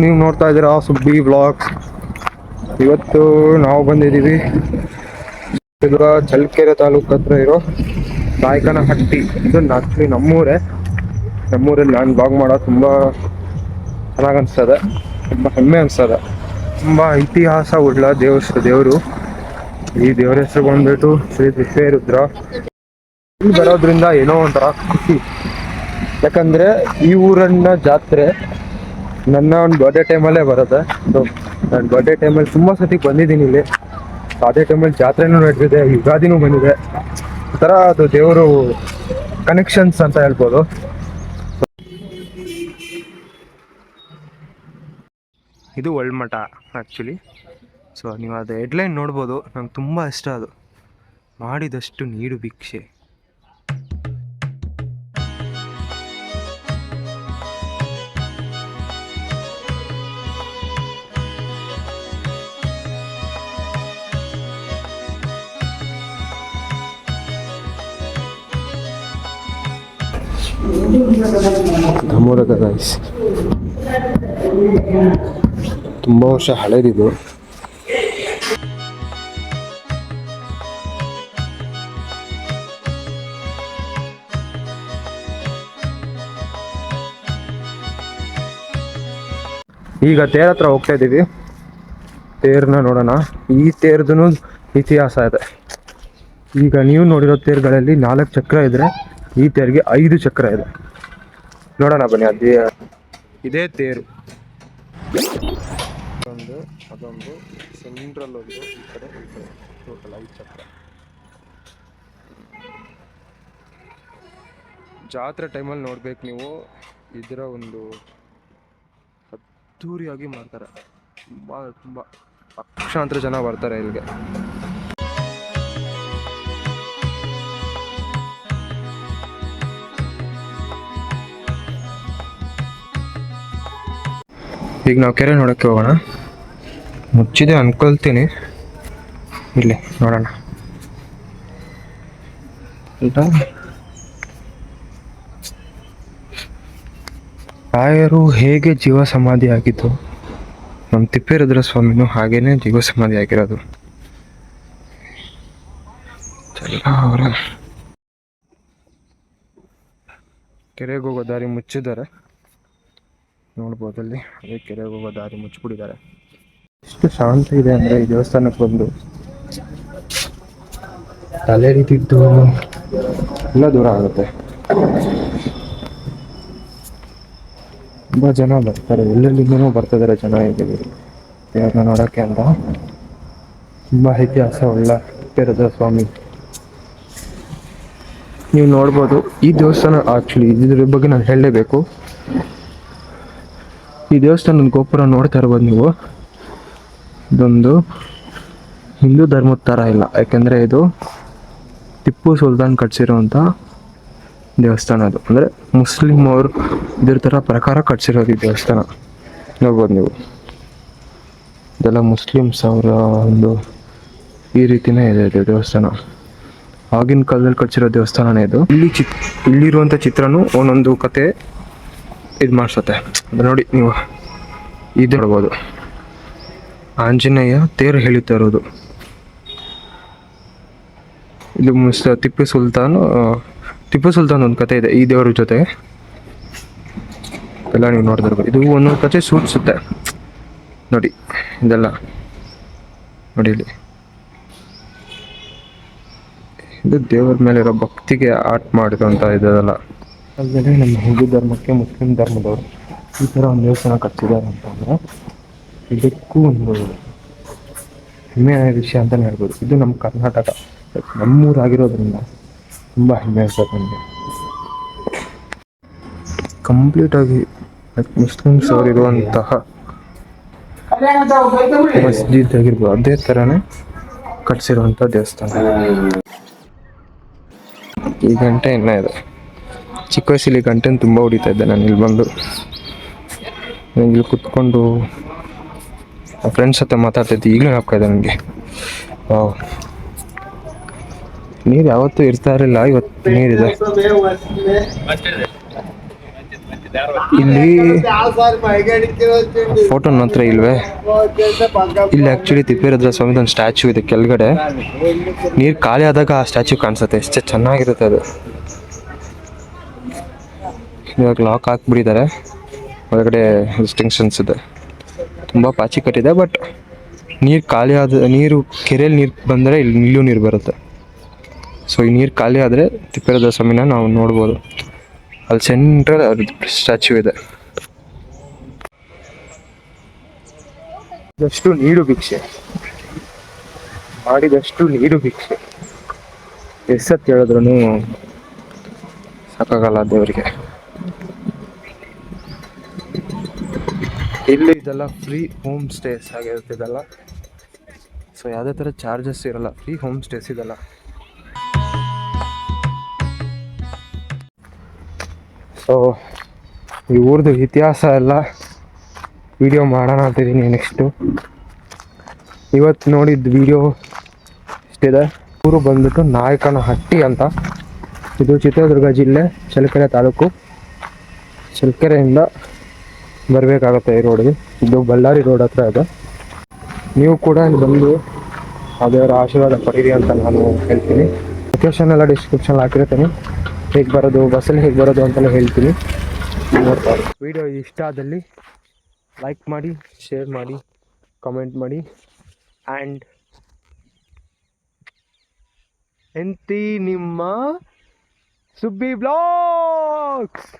ನೀವು ನೋಡ್ತಾ ಇದ್ದೀರಾ ಸುಬ್ಬಿ ವ್ಲಾಗ್ಸ್. ಇವತ್ತು ನಾವು ಬಂದಿದ್ದೀವಿ ಚಳ್ಳಕೆರೆ ತಾಲೂಕು ಹತ್ರ ಇರೋ ನಾಯಕನಹಟ್ಟಿ. ಇದು ಆಕ್ಚುಲಿ ನಮ್ಮೂರಲ್ಲಿ ನಾನು ಬ್ಲಾಗ್ ಮಾಡೋದು ತುಂಬ ಚೆನ್ನಾಗಿ ಅನಿಸ್ತದೆ, ತುಂಬ ಹೆಮ್ಮೆ ಅನಿಸ್ತದೆ. ತುಂಬ ಇತಿಹಾಸ ಉಳ್ಳ ದೇವರು. ಈ ದೇವರ ಹೆಸರು ಬಂದ್ಬಿಟ್ಟು ಶ್ರೀ ತಿಪ್ಪೇರುದ್ರ. ಇಲ್ಲಿ ಬರೋದ್ರಿಂದ ಏನೋ ಒಂಥರ ಖುಷಿ, ಯಾಕಂದರೆ ಈ ಊರನ್ನ ಜಾತ್ರೆ ನನ್ನ ಒಂದು ಬರ್ಡೇ ಟೈಮಲ್ಲೇ ಬರುತ್ತೆ. ಸೊ ನಾನು ಬರ್ಡೇ ಟೈಮಲ್ಲಿ ತುಂಬ ಸತಿ ಬಂದಿದ್ದೀನಿ ಇಲ್ಲಿ. ಅದೇ ಟೈಮಲ್ಲಿ ಜಾತ್ರೆನೂ ನಡೆದಿದೆ, ಯುಗಾದಿನೂ ಬಂದಿದೆ. ಒಂಥರ ಅದು ದೇವರು ಕನೆಕ್ಷನ್ಸ್ ಅಂತ ಹೇಳ್ಬೋದು. ಇದು ಒಳ್ಮಠ ಆ್ಯಕ್ಚುಲಿ. ಸೊ ನೀವು ಅದು ಹೆಡ್ಲೈನ್ ನೋಡ್ಬೋದು, ನಂಗೆ ತುಂಬ ಇಷ್ಟ ಅದು. ಮಾಡಿದಷ್ಟು ನೀಡು ಭಿಕ್ಷೆ. ಧಮೋರದ ರೈಸ್ ತುಂಬ ವರ್ಷ ಹಳೇದಿದು. ಈಗ ತೇರ್ ಹತ್ರ ಹೋಗ್ತಾ ಇದ್ದೀವಿ. ತೇರ್ನ ನೋಡೋಣ. ಈ ತೇರ್ದು ಇತಿಹಾಸ ಇದೆ. ಈಗ ನೀವು ನೋಡಿರೋ ತೇರ್ಗಳಲ್ಲಿ 4 ಚಕ್ರ ಇದ್ರೆ ಈ ತೇರಿಗೆ 5 ಚಕ್ರ ಇದೆ. ನೋಡೋಣ ಬನ್ನಿ. ಇದೇ ತೇರು. ಅದೊಂದು ಸೆಂಟ್ರಲ್ ಒಂದು, ಈ ಕಡೆ ಟೋಟಲ್ 5 ಚಕ್ರ. ಜಾತ್ರೆ ಟೈಮಲ್ಲಿ ನೋಡ್ಬೇಕು ನೀವು. ಇದರ ಒಂದು ಅದ್ದೂರಿಯಾಗಿ ಮಾಡ್ತಾರೆ. ತುಂಬ ಲಕ್ಷಾಂತರ ಜನ ಬರ್ತಾರೆ ಇಲ್ಲಿಗೆ. ಈಗ ನಾವು ಕೆರೆ ನೋಡೋಕ್ಕೆ ಹೋಗೋಣ. ಮುಚ್ಚಿದೆ ಅನ್ಕೊಳ್ತೀನಿ. ಇಲ್ಲಿ ನೋಡೋಣ. ರಾಯರು ಹೇಗೆ ಜೀವ ಸಮಾಧಿ ಆಗಿದ್ದು, ನಮ್ಮ ತಿಪ್ಪೇರುದ್ರ ಸ್ವಾಮಿನೂ ಹಾಗೇನೆ ಜೀವ ಸಮಾಧಿ ಆಗಿರೋದು. ಕೆರೆಗೆ ಹೋಗೋ ದಾರಿ ಮುಚ್ಚಿದ್ದಾರೆ, ನೋಡ್ಬೋದು ಅಲ್ಲಿ. ಅದೇ ಕೆರೆಗೆ ಹೋಗೋ ದಾರಿ ಮುಚ್ಚಿಬಿಟ್ಟಿದ್ದಾರೆ. ಎಷ್ಟು ಶಾಂತ ಇದೆ ಅಂದರೆ ಈ ದೇವಸ್ಥಾನಕ್ಕೆ ಬಂದು ತಲೆ ರೀತಿದ್ದು ಎಲ್ಲ ದೂರ ಆಗುತ್ತೆ. ತುಂಬ ಜನ ಬರ್ತಾರೆ, ಎಲ್ಲೆಲ್ಲಿಂದನೂ ಬರ್ತಿದ್ದಾರೆ ಜನ ಇಲ್ಲಿ ದೇವ್ರನ್ನ ನೋಡೋಕ್ಕೆ ಅಂತ. ತುಂಬ ಇತಿಹಾಸ ಉಳ್ಳ ತಿಪ್ಪೇರುದ್ರ ಸ್ವಾಮಿ. ನೀವು ನೋಡ್ಬೋದು ಈ ದೇವಸ್ಥಾನ. ಆ್ಯಕ್ಚುಲಿ ಇದ್ರ ಬಗ್ಗೆ ನಾನು ಹೇಳಲೇಬೇಕು. ಈ ದೇವಸ್ಥಾನದ ಗೋಪುರ ನೋಡ್ತಾ ಇರ್ಬೋದು ನೀವು. ಇದೊಂದು ಹಿಂದೂ ಧರ್ಮದ ಥರ ಇಲ್ಲ, ಯಾಕೆಂದರೆ ಇದು ಟಿಪ್ಪು ಸುಲ್ತಾನ್ ಕಟ್ಸಿರೋಂಥ ದೇವಸ್ಥಾನ. ಅದು ಅಂದರೆ ಮುಸ್ಲಿಮ್ ಅವರು ಇದ್ರ ಥರ ಪ್ರಕಾರ ಕಟ್ಸಿರೋದು ಈ ದೇವಸ್ಥಾನ. ನೋಡ್ಬೋದು ನೀವು. ಇದೆಲ್ಲ ಮುಸ್ಲಿಮ್ಸ್ ಅವರ ಒಂದು ಈ ರೀತಿನೇ ಇದೆ ಇದು ದೇವಸ್ಥಾನ. ಆಗಿನ ಕಾಲದಲ್ಲಿ ಕಟ್ಸಿರೋ ದೇವಸ್ಥಾನನೇ ಇದು. ಇಲ್ಲಿರುವಂಥ ಚಿತ್ರನೂ ಒಂದೊಂದು ಕತೆ ಇದು ಮಾಡಿಸುತ್ತೆ. ಅದು ನೋಡಿ ನೀವು. ಇದು ನೋಡ್ಬೋದು ಆಂಜನೇಯ ತೇರು ಹೇಳ್ತಾ ಇರೋದು. ಇದು ಟಿಪ್ಪು ಸುಲ್ತಾನ್ ಒಂದು ಕತೆ ಇದೆ ಈ ದೇವರ ಜೊತೆ ಎಲ್ಲ ನೀವು ನೋಡ್ತಿರ್ಬೋದು. ಇದು ಒಂದೊಂದು ಕತೆ ಸೂಚಿಸುತ್ತೆ ನೋಡಿ. ಇದೆಲ್ಲ ನೋಡಿ ಇಲ್ಲಿ. ಇದು ದೇವರ ಮೇಲಿರೋ ಭಕ್ತಿಗೆ ಆರ್ಟ್ ಮಾಡಿರೋಂಥ ಇದೆಲ್ಲ. ಅಲ್ಲದೆ ನಮ್ಮ ಹಿಂದೂ ಧರ್ಮಕ್ಕೆ ಮುಸ್ಲಿಂ ಧರ್ಮದವರು ಈ ಥರ ಒಂದು ದೇವಸ್ಥಾನ ಕಟ್ಸಿದ್ದಾರೆ ಅಂತಂದರೆ ಇದಕ್ಕೂ ಒಂದು ಹೆಮ್ಮೆಯ ವಿಷಯ ಅಂತಲೇ ಹೇಳ್ಬೋದು. ಇದು ನಮ್ಮ ಕರ್ನಾಟಕ, ನಮ್ಮೂರಾಗಿರೋದ್ರಿಂದ ತುಂಬ ಹೆಮ್ಮೆ ಅನ್ಸುತ್ತೆ ನನಗೆ. ಕಂಪ್ಲೀಟಾಗಿ ಮುಸ್ಲಿಮ್ಸ್ ಅವರಿರುವಂತಹ ಮಸ್ಜಿದ್ ಆಗಿರ್ಬೋದು ಅದೇ ಥರನೇ ಕಟ್ಸಿರುವಂಥ ದೇವಸ್ಥಾನ. ಈ ಗಂಟೆ ಇನ್ನೂ ಇದೆ. ಚಿಕ್ಕ ವಯಸ್ಸಲ್ಲಿ ಗಂಟೆನ ತುಂಬ ಹೊಡಿತಾ ಇದ್ದೆ ನಾನು. ಇಲ್ಲಿ ಬಂದು ಇಲ್ಲಿ ಕುತ್ಕೊಂಡು ಫ್ರೆಂಡ್ಸ್ ಜೊತೆ ಮಾತಾಡ್ತಿದ್ದೆ, ಈಗಲೂ ಜ್ಞಾಪಕ ಇದೆ ನನಗೆ. ನೀರು ಯಾವತ್ತೂ ಇರ್ತಾ ಇರಲಿಲ್ಲ, ಇವತ್ತು ನೀರಿದೆ. ಇಲ್ಲಿ ಫೋಟೋ ನನ್ನ ಹತ್ರ ಇಲ್ವೇ? ಇಲ್ಲಿ ಆ್ಯಕ್ಚುಲಿ ತಿಪ್ಪೇರುದ್ರ ಸ್ವಾಮಿದು ಒಂದು ಸ್ಟ್ಯಾಚ್ಯೂ ಇದೆ ಕೆಳಗಡೆ. ನೀರು ಖಾಲಿ ಆದಾಗ ಆ ಸ್ಟ್ಯಾಚ್ಯೂ ಕಾಣಿಸುತ್ತೆ, ಎಷ್ಟು ಚೆನ್ನಾಗಿರುತ್ತೆ ಅದು. ಇವಾಗ ಲಾಕ್ ಹಾಕ್ಬಿಟ್ಟಿದ್ದಾರೆ, ಒಳಗಡೆ ರಿಸ್ಟ್ರಿಕ್ಷನ್ಸ್ ಇದೆ, ತುಂಬ ಪಾಚಿ ಕಟ್ಟಿದೆ. ಬಟ್ ನೀರು ಖಾಲಿ ಆದ ನೀರು ಕೆರೆಯಲ್ಲಿ ನೀರು ಬಂದರೆ ಇಲ್ಲೂ ನೀರು ಬರುತ್ತೆ. ಸೊ ಈ ನೀರು ಖಾಲಿ ಆದರೆ ತಿಪ್ಪೇರುದ್ರ ಸ್ವಾಮಿನ ನಾವು ನೋಡ್ಬೋದು. ಅಲ್ಲಿ ಸೆಂಟ್ರಲ್ ಸ್ಟ್ಯಾಚ್ಯೂ ಇದೆ. ಇದಷ್ಟು ನೀಡು ಭಿಕ್ಷೆ, ಮಾಡಿದಷ್ಟು ನೀಡು ಭಿಕ್ಷೆ. ಎಷ್ಟತ್ತು ಹೇಳಿದ್ರು ಸಾಕಾಗಲ್ಲ ದೇವರಿಗೆ. ಇಲ್ಲಿ ಇದೆಲ್ಲ ಫ್ರೀ ಹೋಮ್ ಸ್ಟೇಸ್ ಆಗಿರುತ್ತೆ ಇದೆಲ್ಲ. ಸೊ ಯಾವುದೇ ಥರ ಚಾರ್ಜಸ್ ಇರಲ್ಲ, ಫ್ರೀ ಹೋಮ್ ಸ್ಟೇಸ್ ಇದೆಲ್ಲ. ಸೊ ಈ ಊರ್ದು ಇತಿಹಾಸ ಎಲ್ಲ ವಿಡಿಯೋ ಮಾಡೋಣ ಅಂತಿದ್ದೀನಿ ನೆಕ್ಸ್ಟು. ಇವತ್ತು ನೋಡಿದ ವಿಡಿಯೋ ಇಷ್ಟಿದೆ. ಊರು ಬಂದ್ಬಿಟ್ಟು ನಾಯಕನಹಟ್ಟಿ ಅಂತ. ಇದು ಚಿತ್ರದುರ್ಗ ಜಿಲ್ಲೆ, ಚಳ್ಳಕೆರೆ ತಾಲೂಕು. ಚಳ್ಳಕೆರೆಯಿಂದ ಬರಬೇಕಾಗುತ್ತೆ ಈ ರೋಡ್ಗೆ. ಇದು ಬಳ್ಳಾರಿ ರೋಡ್ ಹತ್ರ ಇದೆ. ನೀವು ಕೂಡ ಇಲ್ಲಿ ಬಂದು ದೇವರ ಆಶೀರ್ವಾದ ಪಡೀರಿ ಅಂತ ನಾನು ಹೇಳ್ತೀನಿ. ಲೊಕೇಶನ್ ಎಲ್ಲ ಡಿಸ್ಕ್ರಿಪ್ಷನ್ ಹಾಕಿರ್ತೀನಿ, ಹೇಗೆ ಬರೋದು, ಬಸ್ಸಲ್ಲಿ ಹೇಗೆ ಬರೋದು ಅಂತೆಲ್ಲ ಹೇಳ್ತೀನಿ, ನೋಡ್ತಾರೆ. ವಿಡಿಯೋ ಇಷ್ಟ ಆದಲ್ಲಿ ಲೈಕ್ ಮಾಡಿ, ಶೇರ್ ಮಾಡಿ, ಕಮೆಂಟ್ ಮಾಡಿ. ಆ್ಯಂಡ್ ಎಂತಿ ನಿಮ್ಮ ಸುಬ್ಬಿ ಬ್ಲಾಗ್ಸ್.